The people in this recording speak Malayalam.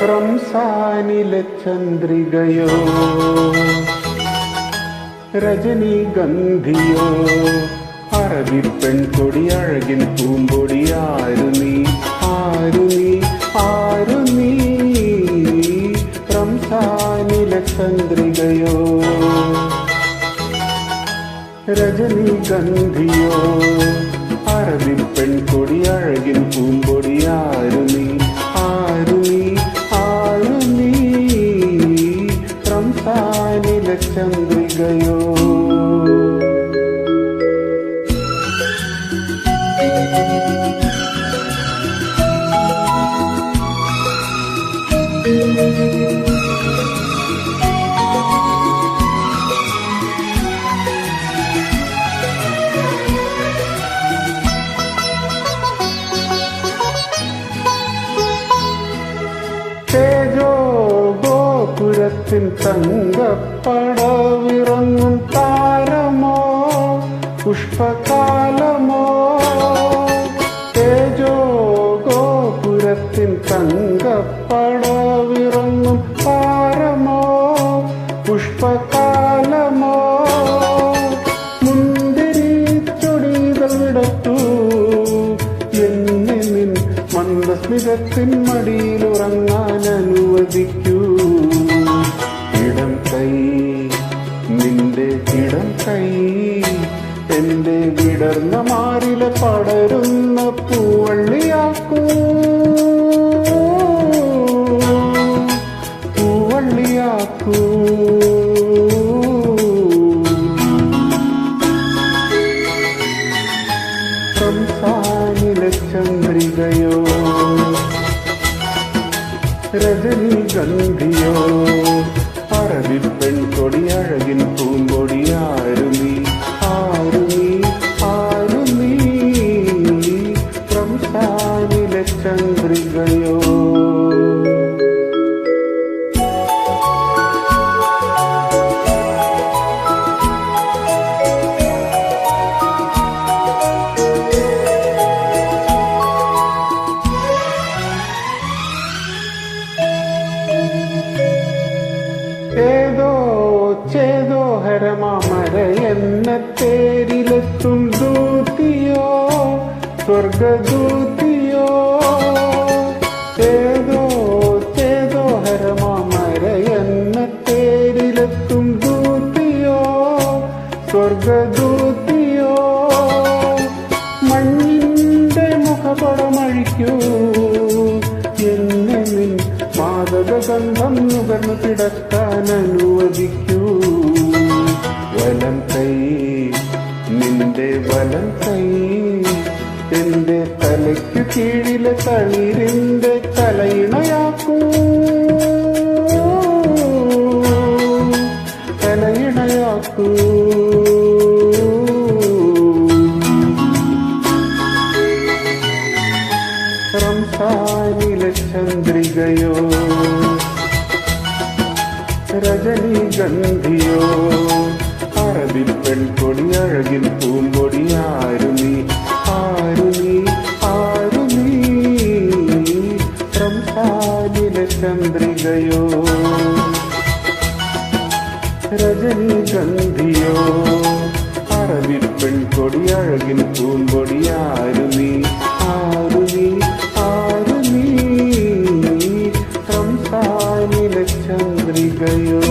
റംസാനിലെ ചന്ദ്രികയോ രജനീഗന്ധിയോ അറബി പെൺകൊടി അഴകിൻ പൂമ്പൊടി ആരു നീ ആരു നീ ആരു നീ റംസാനിലെ ചന്ദ്രികയോ രജനീഗന്ധിയോ അറബി പെൺകൊടി അഴകിൻ പൂമ്പൊടി ആരു നീ ആരു നീ ആരു നീ റംസാനിലെ ചന്ദ്രികയോ ഗോപുരത്തിൻ തങ്കപ്പടവിറങ്ങും താരമോ പുഷ്പകാലമോ തേജോ ഗോപുരത്തിൻ തങ്കപ്പടവിറങ്ങും താരമോ പുഷ്പകാലമോ മുന്തിരി ചൊടികൾ വിടത്തു എന്നെ നിൻ മന്ദസ്മിതത്തിൻ മടിയിലുറങ്ങാൻ അനുവദിക്കൂ ഇടം കൈ നിന്റെ ഇടം കൈ എന്റെ വിടർന്ന മാറിലെ പടരുന്ന പൂവള്ളിയാക്കൂ പൂവള്ളിയാക്കൂ റംസാനിലെ ചന്ദ്രികയോ രജനീഗന്ധിയോ അറബി പെൺകൊടി അഴകിൻ പൂമ്പൊടി ആരു നീ ആരു നീ ആരു നീ റംസാനിലെ ചന്ദ്രികയോ ഏതോ ചേതോ ഹരമാമര എന്ന തേരിലെത്തും ദൂതിയോ സ്വർഗദൂതിയോ ഏതോ ചേതോ ഹരമാമര എന്ന തേരിലെത്തും ദൂതിയോ സ്വർഗദൂതിയോ മണ്ണിന്റെ മുഖപടമഴിക്കൂ എന്നെ നിൻ മാദകഗന്ധം നുകർന്നു കിടക്കാൻ അനുവദിക്കൂ വലം കൈ നിന്റെ വലം കൈ എന്റെ തലയ്ക്കു കീഴിലെ തളിരിന്റെ തലയിണയാക്കൂ തലയിണയാക്കൂ റംസാനിലെ ചന്ദ്രികയോ രജനീഗന്ധിയോ അറബി പെൺകൊടി അഴകിൻ പൂമ്പൊടി ആരു നീ ആരു നീ ആരു നീ റംസാനിലെ ചന്ദ്രികയോ രജനീഗന്ധിയോ അറബി പെൺകൊടി അഴകിൻ പൂമ്പൊടി ആരു നീ ആരു നീ ആരു നീ റംസാനിലെ ചന്ദ്രികയോ